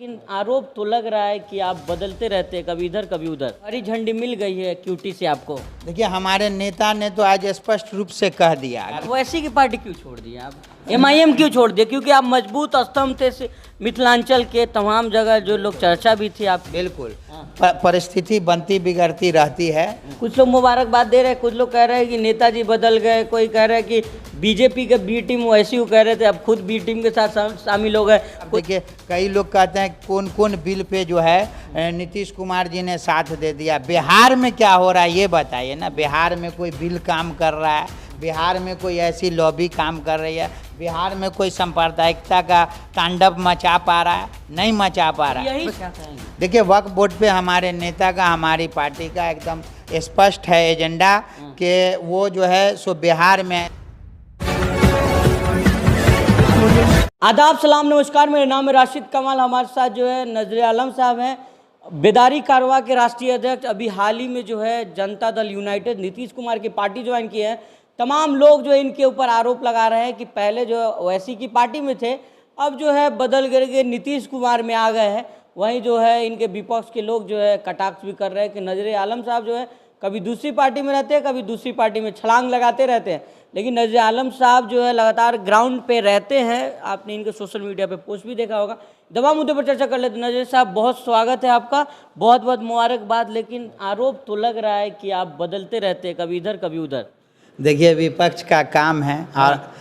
लेकिन आरोप तो लग रहा है कि आप बदलते रहते हैं, कभी इधर कभी उधर। हरी झंडी मिल गई है क्यूटी से आपको। देखिए, हमारे नेता ने तो आज स्पष्ट रूप से कह दिया। वैसी की पार्टी क्यों छोड़ दी आप? एमआईएम क्यों छोड़ दिया? क्योंकि आप मजबूत स्तंभ थे मिथिलांचल के तमाम जगह, जो लोग चर्चा भी थी आप। बिल्कुल, परिस्थिति बनती बिगड़ती रहती है। कुछ लोग मुबारकबाद दे रहे हैं, कुछ लोग कह रहे हैं कि नेताजी बदल गए, कोई कह रहा है कि बीजेपी के बी टीम वैसी कह रहे थे, अब खुद बी टीम के साथ शामिल हो गए। देखिए, कई लोग कहते हैं कौन कौन बिल पे जो है नीतीश कुमार जी ने साथ दे दिया। बिहार में क्या हो रहा है ये बताइए ना। बिहार में कोई बिल काम कर रहा है? बिहार में कोई ऐसी लॉबी काम कर रही है? बिहार में कोई सांप्रदायिकता का तांडव मचा पा रहा है? नहीं मचा पा रहा है। देखिए, वक्फ बोर्ड पे हमारे नेता का, हमारी पार्टी का एकदम स्पष्ट है एजेंडा कि वो जो है सो बिहार में। आदाब, सलाम, नमस्कार। मेरा नाम है राशिद कमाल। हमारे साथ जो है नजर आलम साहब हैं, बेदारी कारवा के राष्ट्रीय अध्यक्ष। अभी हाल ही में जो है जनता दल यूनाइटेड नीतीश कुमार की पार्टी ज्वाइन की है। तमाम लोग जो इनके ऊपर आरोप लगा रहे हैं कि पहले जो ओवैसी की पार्टी में थे, अब जो है बदल करके नीतीश कुमार में आ गए हैं। वहीं जो है इनके विपक्ष के लोग जो है कटाक्ष भी कर रहे हैं कि नजर आलम साहब जो है कभी दूसरी पार्टी में रहते हैं, कभी दूसरी पार्टी में छलांग लगाते रहते हैं। लेकिन नजर आलम साहब जो है लगातार ग्राउंड पे रहते हैं। आपने इनके सोशल मीडिया पे पोस्ट भी देखा होगा। दवा मुद्दे पर चर्चा कर लेते हैं। नजर साहब, बहुत स्वागत है आपका, बहुत बहुत मुबारकबाद। लेकिन आरोप तो लग रहा है कि आप बदलते रहते हैं, कभी इधर कभी उधर। देखिए, विपक्ष का काम है और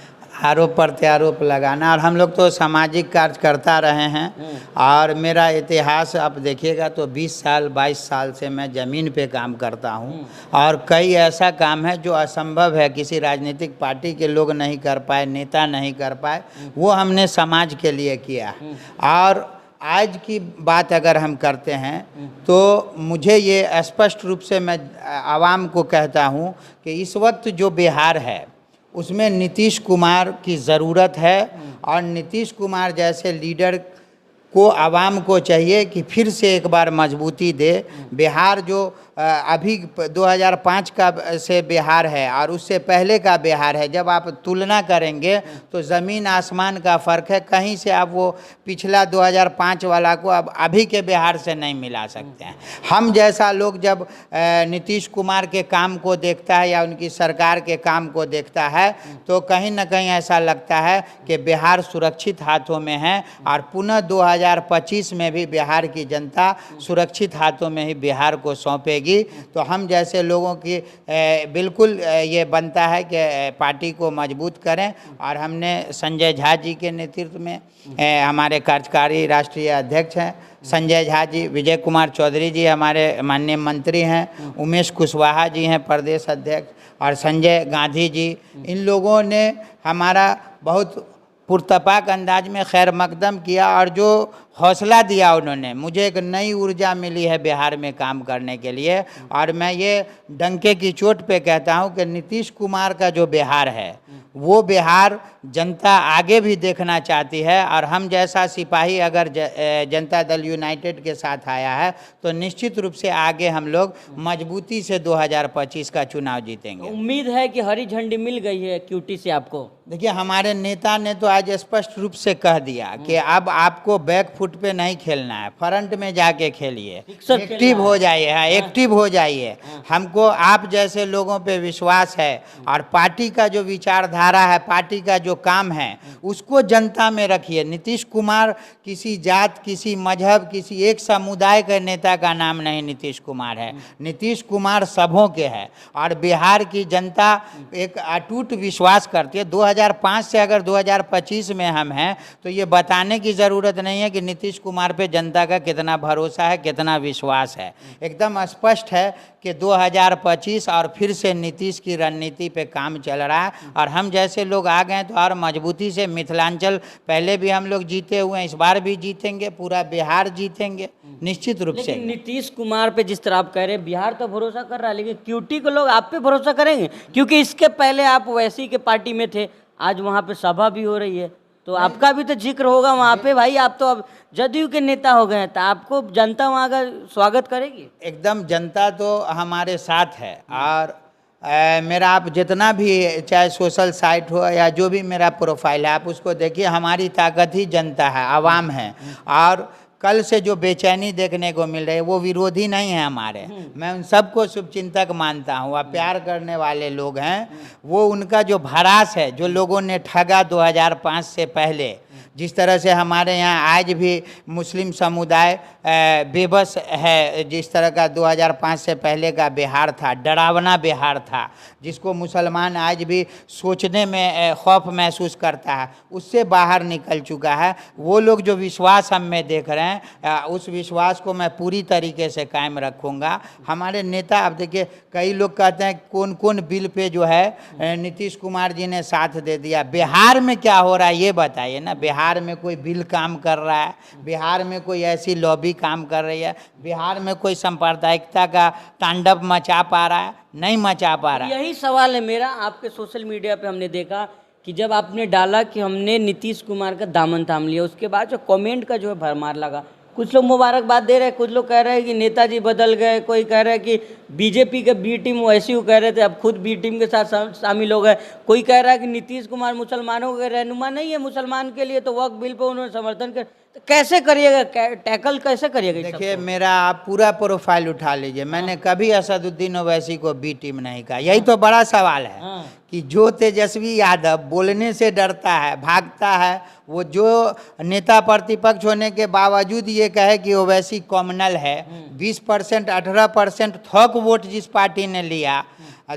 आरोप प्रत्यारोप लगाना, और हम लोग तो सामाजिक कार्य करता रहे हैं। और मेरा इतिहास आप देखिएगा तो 20 साल 22 साल से मैं ज़मीन पे काम करता हूं। और कई ऐसा काम है जो असंभव है, किसी राजनीतिक पार्टी के लोग नहीं कर पाए, नेता नहीं कर पाए, वो हमने समाज के लिए किया। और आज की बात अगर हम करते हैं तो मुझे ये स्पष्ट रूप से मैं आवाम को कहता हूँ कि इस वक्त जो बिहार है उसमें नीतीश कुमार की ज़रूरत है। और नीतीश कुमार जैसे लीडर को आवाम को चाहिए कि फिर से एक बार मजबूती दे। बिहार जो अभी 2005 का से बिहार है और उससे पहले का बिहार है, जब आप तुलना करेंगे तो ज़मीन आसमान का फ़र्क है। कहीं से आप वो पिछला 2005 वाला को अब अभी के बिहार से नहीं मिला सकते हैं। हम जैसा लोग जब नीतीश कुमार के काम को देखता है या उनकी सरकार के काम को देखता है तो कहीं ना कहीं ऐसा लगता है कि बिहार सुरक्षित हाथों में है। और पुनः 2025 में भी बिहार की जनता सुरक्षित हाथों में ही बिहार को सौंपेगी। तो हम जैसे लोगों की बिल्कुल ये बनता है कि पार्टी को मजबूत करें। और हमने संजय झा जी के नेतृत्व में, हमारे कार्यकारी राष्ट्रीय अध्यक्ष हैं संजय झा जी, विजय कुमार चौधरी जी हमारे माननीय मंत्री हैं, उमेश कुशवाहा जी हैं प्रदेश अध्यक्ष, और संजय गांधी जी, इन लोगों ने हमारा बहुत पुरतपाक अंदाज में खैर मकदम किया। और जो हौसला दिया उन्होंने, मुझे एक नई ऊर्जा मिली है बिहार में काम करने के लिए। और मैं ये डंके की चोट पे कहता हूँ कि नीतीश कुमार का जो बिहार है वो बिहार जनता आगे भी देखना चाहती है। और हम जैसा सिपाही अगर जनता दल यूनाइटेड के साथ आया है तो निश्चित रूप से आगे हम लोग मजबूती से 2025 का चुनाव जीतेंगे। उम्मीद है कि हरी झंडी मिल गई है क्यूटी से आपको। देखिए, हमारे नेता ने तो आज स्पष्ट रूप से कह दिया कि अब आपको बैक फुट पे नहीं खेलना है, फ्रंट में जाके खेलिए, एक्टिव हो जाइए। हाँ, एक्टिव हो जाइए। हमको आप जैसे लोगों पे विश्वास है और पार्टी का जो विचारधारा है, पार्टी का जो काम है, उसको जनता में रखिए। नीतीश कुमार किसी जात, किसी मजहब, किसी एक समुदाय के नेता का नाम नहीं नीतीश कुमार है। नीतीश कुमार सबों के है। और बिहार की जनता एक अटूट विश्वास करती है। 2005 से अगर 2025 में हम हैं तो ये बताने की ज़रूरत नहीं है कि नीतीश कुमार पे जनता का कितना भरोसा है, कितना विश्वास है। एकदम स्पष्ट है कि 2025 और फिर से नीतीश की रणनीति पे काम चल रहा है। और हम जैसे लोग आ गए तो और मजबूती से मिथिलांचल, पहले भी हम लोग जीते हुए हैं, इस बार भी जीतेंगे, पूरा बिहार जीतेंगे निश्चित रूप से। नीतीश कुमार पे जिस तरह आप कह रहे हैं, बिहार तो भरोसा कर रहा है, लेकिन क्यूटी को लोग आप पे भरोसा करेंगे? क्योंकि इसके पहले आप वैसी के पार्टी में थे, आज वहाँ पे सभा भी हो रही है, तो आपका भी तो जिक्र होगा वहाँ पे। भाई, आप तो अब जदयू के नेता हो गए हैं, तो आपको जनता वहाँ का स्वागत करेगी? एकदम, जनता तो हमारे साथ है। और मेरा आप जितना भी चाहे सोशल साइट हो या जो भी मेरा प्रोफाइल है, आप उसको देखिए। हमारी ताकत ही जनता है, आवाम है। और कल से जो बेचैनी देखने को मिल रही है वो विरोधी नहीं है हमारे। मैं उन सबको शुभचिंतक मानता हूँ। वह प्यार करने वाले लोग हैं। वो उनका जो भरास है, जो लोगों ने ठगा 2005 से पहले, जिस तरह से हमारे यहाँ आज भी मुस्लिम समुदाय बेबस है, जिस तरह का 2005 से पहले का बिहार था, डरावना बिहार था, जिसको मुसलमान आज भी सोचने में खौफ महसूस करता है, उससे बाहर निकल चुका है। वो लोग जो विश्वास हम में देख रहे हैं, उस विश्वास को मैं पूरी तरीके से कायम रखूँगा। हमारे नेता, अब देखिए कई लोग कहते हैं कौन कौन बिल पे जो है नीतीश कुमार जी ने साथ दे दिया। बिहार में क्या हो रहा है ये बताइए ना। बिहार में कोई बिल काम कर रहा है? बिहार में कोई ऐसी लॉबी काम कर रही है? बिहार में कोई सांप्रदायिकता का तांडव मचा पा रहा है? नहीं मचा पा रहा है। यही सवाल है मेरा। आपके सोशल मीडिया पे हमने देखा कि जब आपने डाला कि हमने नीतीश कुमार का दामन थाम लिया, उसके बाद जो कमेंट का जो है भरमार लगा। कुछ लोग मुबारकबाद दे रहे हैं, कुछ लोग कह रहे हैं कि नेताजी बदल गए, कोई कह रहा है कि बीजेपी के बी टीम वैसी कह रहे थे अब खुद बी टीम के साथ शामिल हो गए, कोई कह रहा है कि नीतीश कुमार मुसलमानों के रहनुमा नहीं है, मुसलमान के लिए तो वक्फ बिल पे उन्होंने समर्थन कर। तो कैसे करिएगा, टैकल कैसे करिएगा? देखिए मेरा आप पूरा प्रोफाइल उठा लीजिए, मैंने कभी असदुद्दीन ओवैसी को बी टीम नहीं कहा। यही तो बड़ा सवाल है कि जो तेजस्वी यादव बोलने से डरता है, भागता है, वो जो नेता प्रतिपक्ष होने के बावजूद ये कहे कि ओवैसी कॉमनल है, 20% 18% थोक वोट जिस पार्टी ने लिया,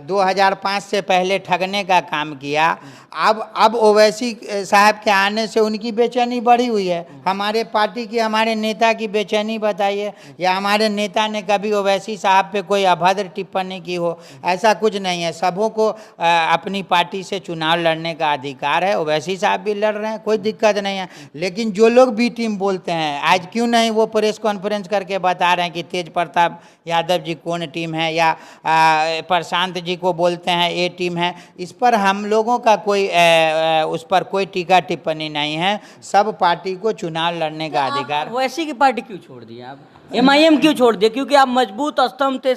2005 से पहले ठगने का काम किया, अब ओवैसी साहब के आने से उनकी बेचैनी बढ़ी हुई है। हमारे पार्टी की, हमारे नेता की बेचैनी बताइए, या हमारे नेता ने कभी ओवैसी साहब पे कोई अभद्र टिप्पणी की हो? ऐसा कुछ नहीं है। सबों को अपनी पार्टी से चुनाव लड़ने का अधिकार है। ओवैसी साहब भी लड़ रहे हैं, कोई दिक्कत नहीं है। लेकिन जो लोग बी टीम बोलते हैं, आज क्यों नहीं वो प्रेस कॉन्फ्रेंस करके बता रहे हैं कि तेज प्रताप यादव जी कौन टीम है, या प्रशांत जी को बोलते हैं ए टीम है? इस पर हम लोगों का कोई उस पर कोई टीका टिप्पणी नहीं है। सब पार्टी को चुनाव लड़ने का अधिकार। वैसी की पार्टी क्यों छोड़ दी आप? MIM क्यों छोड़ दिया? क्योंकि आप मजबूत स्तंभ थे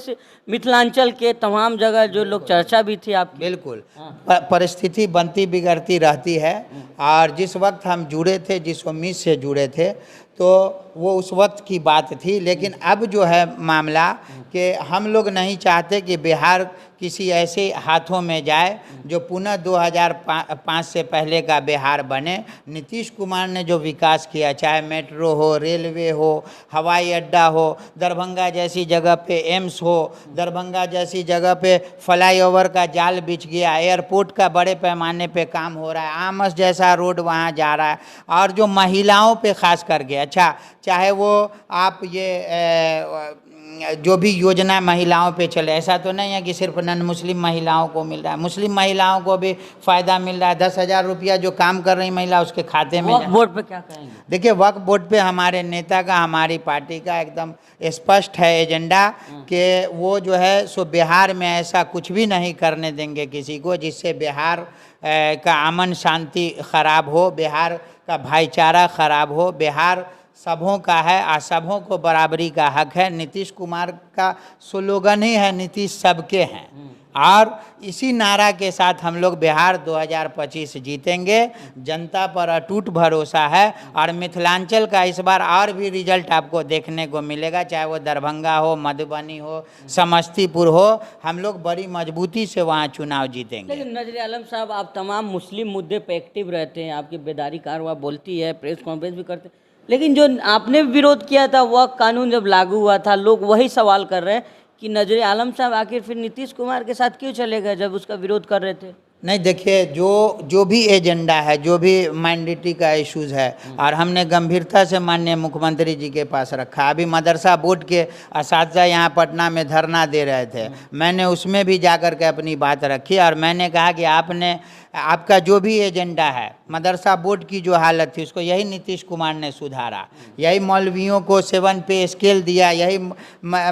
मिथिलांचल के, तमाम जगह जो लोग चर्चा भी थी आपकी। बिल्कुल, परिस्थिति बनती बिगड़ती रहती है। और जिस वक्त हम जुड़े थे, जिस उम्मीद से जुड़े थे, तो वो उस वक्त की बात थी। लेकिन अब जो है मामला कि हम लोग नहीं चाहते कि बिहार किसी ऐसे हाथों में जाए जो पुनः 2005 से पहले का बिहार बने। नीतीश कुमार ने जो विकास किया, चाहे मेट्रो हो, रेलवे हो, हवाई अड्डा हो, दरभंगा जैसी जगह पे एम्स हो, दरभंगा जैसी जगह पे फ्लाईओवर का जाल बिछ गया, एयरपोर्ट का बड़े पैमाने पे काम हो रहा है, आमस जैसा रोड वहाँ जा रहा है। और जो महिलाओं पे खास करके, अच्छा चाहे वो आप ये जो भी योजना महिलाओं पे चले, ऐसा तो नहीं है कि सिर्फ नन मुस्लिम महिलाओं को मिल रहा है, मुस्लिम महिलाओं को भी फ़ायदा मिल रहा है। 10,000 रुपया जो काम कर रही महिला उसके खाते में। वक्फ बोर्ड पे क्या कहेंगे? देखिए वक्फ बोर्ड पे हमारे नेता का, हमारी पार्टी का एकदम स्पष्ट है एजेंडा कि वो जो है सो बिहार में ऐसा कुछ भी नहीं करने देंगे किसी को जिससे बिहार का अमन शांति खराब हो, बिहार का भाईचारा खराब हो। बिहार सबों का है और सबों को बराबरी का हक है। नीतीश कुमार का स्लोगन ही है नीतीश सबके हैं, और इसी नारा के साथ हम लोग बिहार 2025 जीतेंगे। जनता पर अटूट भरोसा है और मिथिलांचल का इस बार और भी रिजल्ट आपको देखने को मिलेगा, चाहे वो दरभंगा हो, मधुबनी हो, समस्तीपुर हो, हम लोग बड़ी मजबूती से वहाँ चुनाव जीतेंगे। लेकिन नजर आलम साहब, आप तमाम मुस्लिम मुद्दे पे एक्टिव रहते हैं, आपकी बेदारी कारवा बोलती है, प्रेस कॉन्फ्रेंस भी करते हैं, लेकिन जो आपने विरोध किया था वह कानून जब लागू हुआ था, लोग वही सवाल कर रहे हैं कि नजर आलम साहब आखिर फिर नीतीश कुमार के साथ क्यों चले गए जब उसका विरोध कर रहे थे? नहीं, देखिए जो भी एजेंडा है, जो भी मैंडेटरी का इश्यूज है, और हमने गंभीरता से माननीय मुख्यमंत्री जी के पास रखा। अभी मदरसा बोर्ड के असातिज़ा यहाँ पटना में धरना दे रहे थे, मैंने उसमें भी जाकर के अपनी बात रखी और मैंने कहा कि आपका जो भी एजेंडा है, मदरसा बोर्ड की जो हालत थी उसको यही नीतीश कुमार ने सुधारा, यही मौलवियों को 7 पे स्केल दिया, यही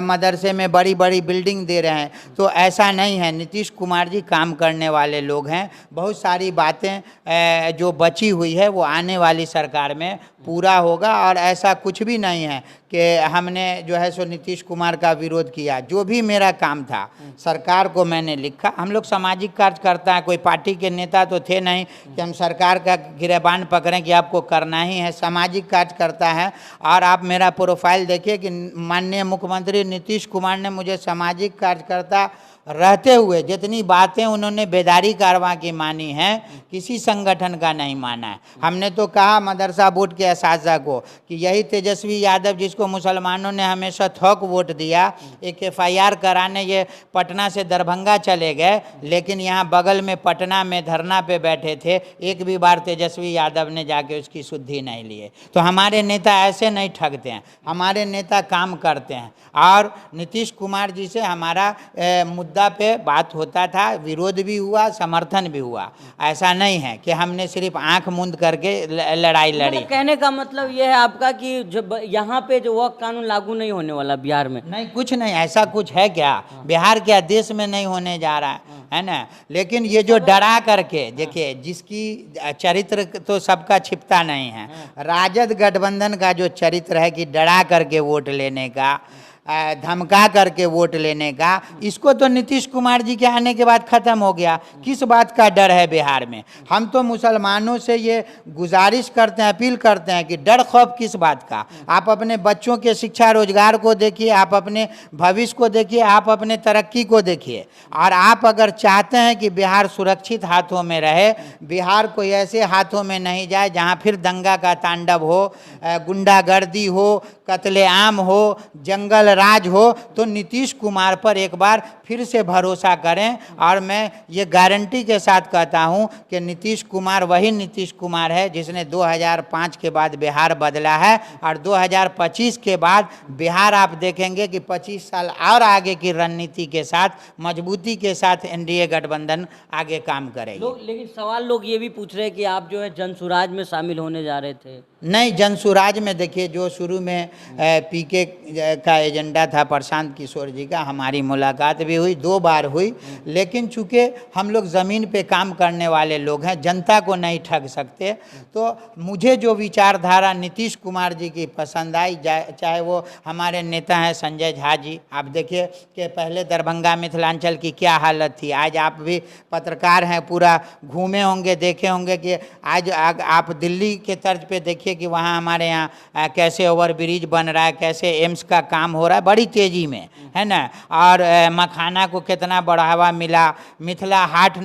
मदरसे में बड़ी बड़ी बिल्डिंग दे रहे हैं। तो ऐसा नहीं है, नीतीश कुमार जी काम करने वाले लोग हैं। बहुत सारी बातें जो बची हुई है वो आने वाली सरकार में पूरा होगा, और ऐसा कुछ भी नहीं है कि हमने जो है सो नीतीश कुमार का विरोध किया। जो भी मेरा काम था सरकार को मैंने लिखा। हम लोग सामाजिक कार्य करता है, कोई पार्टी के नेता नेता तो थे नहीं कि हम सरकार का गिरबान पकड़ें कि आपको करना ही है। सामाजिक कार्य करता है। और आप मेरा प्रोफाइल देखिए कि माननीय मुख्यमंत्री नीतीश कुमार ने मुझे सामाजिक कार्यकर्ता रहते हुए जितनी बातें उन्होंने बेदारी कारवां की मानी हैं, किसी संगठन का नहीं माना है। हमने तो कहा मदरसा बोर्ड के असातिज़ा को कि यही तेजस्वी यादव जिसको मुसलमानों ने हमेशा थोक वोट दिया, एक FIR कराने ये पटना से दरभंगा चले गए, लेकिन यहाँ बगल में पटना में धरना पे बैठे थे, एक भी बार तेजस्वी यादव ने जाके उसकी शुद्धि नहीं लिए। तो हमारे नेता ऐसे नहीं ठगते हैं, हमारे नेता काम करते हैं। और नीतीश कुमार जी से हमारा मुद्दा पे बात होता था, विरोध भी हुआ, समर्थन भी हुआ। ऐसा नहीं है कि हमने सिर्फ आंख मूंद करके लड़ाई लड़ी। कहने का मतलब ये है आपका कि जब यहाँ पे जो वक्फ कानून लागू नहीं होने वाला बिहार में? नहीं, कुछ नहीं, ऐसा कुछ है क्या? बिहार क्या देश में नहीं होने जा रहा है ना? लेकिन ये जो डरा करके देखिए, जिसकी चरित्र तो सबका छिपता नहीं है, राजद गठबंधन का जो चरित्र है कि डरा करके वोट लेने का, धमका करके वोट लेने का, इसको तो नीतीश कुमार जी के आने के बाद ख़त्म हो गया। किस बात का डर है बिहार में? हम तो मुसलमानों से ये गुजारिश करते हैं, अपील करते हैं कि डर खौफ किस बात का? आप अपने बच्चों के शिक्षा रोजगार को देखिए, आप अपने भविष्य को देखिए, आप अपने तरक्की को देखिए। और आप अगर चाहते हैं कि बिहार सुरक्षित हाथों में रहे, बिहार कोई ऐसे हाथों में नहीं जाए जहाँ फिर दंगा का तांडव हो, गुंडागर्दी हो, कत्लेआम हो, जंगल राज हो, तो नीतीश कुमार पर एक बार फिर से भरोसा करें। और मैं ये गारंटी के साथ कहता हूं कि नीतीश कुमार वही नीतीश कुमार है जिसने 2005 के बाद बिहार बदला है। और 2025 के बाद बिहार आप देखेंगे कि 25 साल और आगे की रणनीति के साथ, मजबूती के साथ NDA गठबंधन आगे काम करेगी। लेकिन सवाल लोग ये भी पूछ रहे हैं कि आप जो है जनसुराज में शामिल होने जा रहे थे। नहीं, जनसुराज में देखिए, जो शुरू में PK का एजेंडा था प्रशांत किशोर जी का, हमारी मुलाकात भी हुई, 2 बार हुई। लेकिन चूँकि हम लोग ज़मीन पे काम करने वाले लोग हैं, जनता को नहीं ठग सकते, तो मुझे जो विचारधारा नीतीश कुमार जी की पसंद आई, चाहे वो हमारे नेता हैं संजय झा जी, आप देखिए कि पहले दरभंगा मिथिलांचल की क्या हालत थी। आज आप भी पत्रकार हैं, पूरा घूमे होंगे, देखे होंगे कि आज आप दिल्ली के तर्ज पे देखिए कि वहाँ हमारे यहाँ कैसे ओवरब्रिज बन रहा है, कैसे एम्स का काम हो रहा है बड़ी तेज़ी में, है ना? और मखाना को कितना बढ़ावा मिला, मिथिला हाट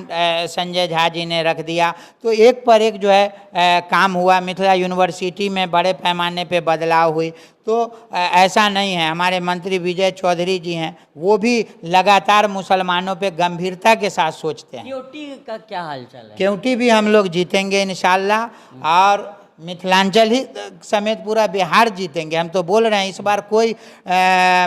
संजय झा जी ने रख दिया। तो एक पर एक जो है काम हुआ। मिथिला यूनिवर्सिटी में बड़े पैमाने पे बदलाव हुई। तो ऐसा नहीं है। हमारे मंत्री विजय चौधरी जी हैं, वो भी लगातार मुसलमानों पे गंभीरता के साथ सोचते हैं। केवटी का क्या हालचाल है? केवटी भी हम लोग जीतेंगे इंशाल्लाह, और मिथिलांचल ही समेत पूरा बिहार जीतेंगे। हम तो बोल रहे हैं, इस बार कोई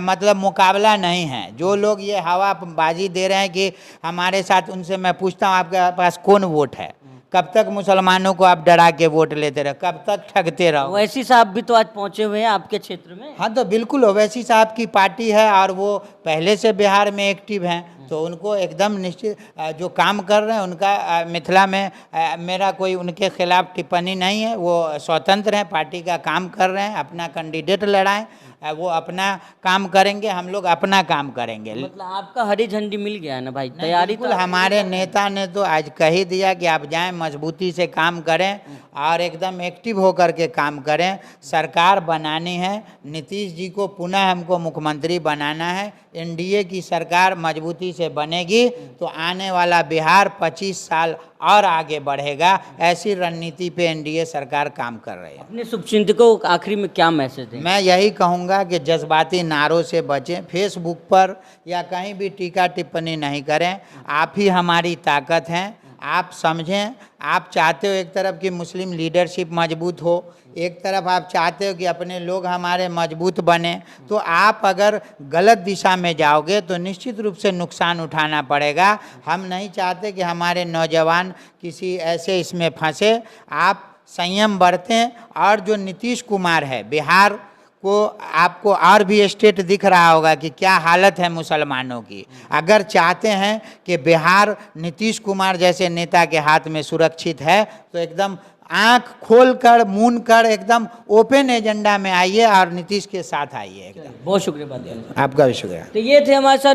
मतलब मुकाबला नहीं है। जो लोग ये हवाबाजी दे रहे हैं कि हमारे साथ, उनसे मैं पूछता हूँ आपके पास कौन वोट है? कब तक मुसलमानों को आप डरा के वोट लेते रहे? कब तक ठगते रहो? ओवैसी साहब भी तो आज पहुंचे हुए हैं आपके क्षेत्र में। हाँ, तो बिल्कुल ओवैसी साहब की पार्टी है और वो पहले से बिहार में एक्टिव हैं, तो उनको एकदम निश्चित जो काम कर रहे हैं उनका मिथिला में मेरा कोई उनके खिलाफ टिप्पणी नहीं है। वो स्वतंत्र हैं, पार्टी का काम कर रहे हैं, अपना कैंडिडेट लड़ाएं, वो अपना काम करेंगे, हम लोग अपना काम करेंगे। मतलब आपका हरी झंडी मिल गया है ना भाई? तैयारी तो हमारे नेता ने तो आज कह ही दिया कि आप जाएं, मजबूती से काम करें और एकदम एक्टिव होकर के काम करें। सरकार बनानी है, नीतीश जी को पुनः हमको मुख्यमंत्री बनाना है। NDA की सरकार मजबूती से बनेगी तो आने वाला बिहार 25 साल और आगे बढ़ेगा। ऐसी रणनीति पे NDA सरकार काम कर रही है। अपने शुभचिंतकों को आखिरी में क्या मैसेज है? मैं यही कहूँगा कि जज्बाती नारों से बचें, फेसबुक पर या कहीं भी टीका टिप्पणी नहीं करें। आप ही हमारी ताकत हैं, आप समझें। आप चाहते हो एक तरफ की मुस्लिम लीडरशिप मजबूत हो, एक तरफ आप चाहते हो कि अपने लोग हमारे मजबूत बने, तो आप अगर गलत दिशा में जाओगे तो निश्चित रूप से नुकसान उठाना पड़ेगा। हम नहीं चाहते कि हमारे नौजवान किसी ऐसे इसमें फंसे। आप संयम बरतें। और जो नीतीश कुमार है, बिहार को आपको और भी स्टेट दिख रहा होगा कि क्या हालत है मुसलमानों की। अगर चाहते हैं कि बिहार नीतीश कुमार जैसे नेता के हाथ में सुरक्षित है तो एकदम आंख खोल कर मून कर एकदम ओपन एजेंडा में आइए और नीतीश के साथ आइए एकदम। बहुत शुक्रिया बात करने का। आपका भी शुक्रिया। तो ये थे हमारे साथ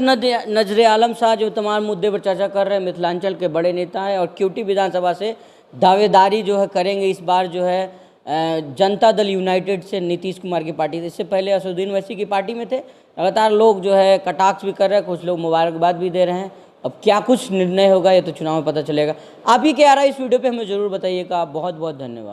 नजर आलम शाह, जो तमाम मुद्दे पर चर्चा कर रहे हैं। मिथिलांचल के बड़े नेता हैं और क्यूटी विधानसभा से दावेदारी जो है करेंगे इस बार जो है जनता दल यूनाइटेड से, नीतीश कुमार की पार्टी से। इससे पहले असदुद्दीन ओवैसी की पार्टी में थे। लगातार लोग जो है कटाक्ष भी कर रहे हैं, कुछ लोग मुबारकबाद भी दे रहे हैं। अब क्या कुछ निर्णय होगा ये तो चुनाव में पता चलेगा। आप ही क्या आ रहा है इस वीडियो पे हमें ज़रूर बताइएगा। बहुत बहुत धन्यवाद।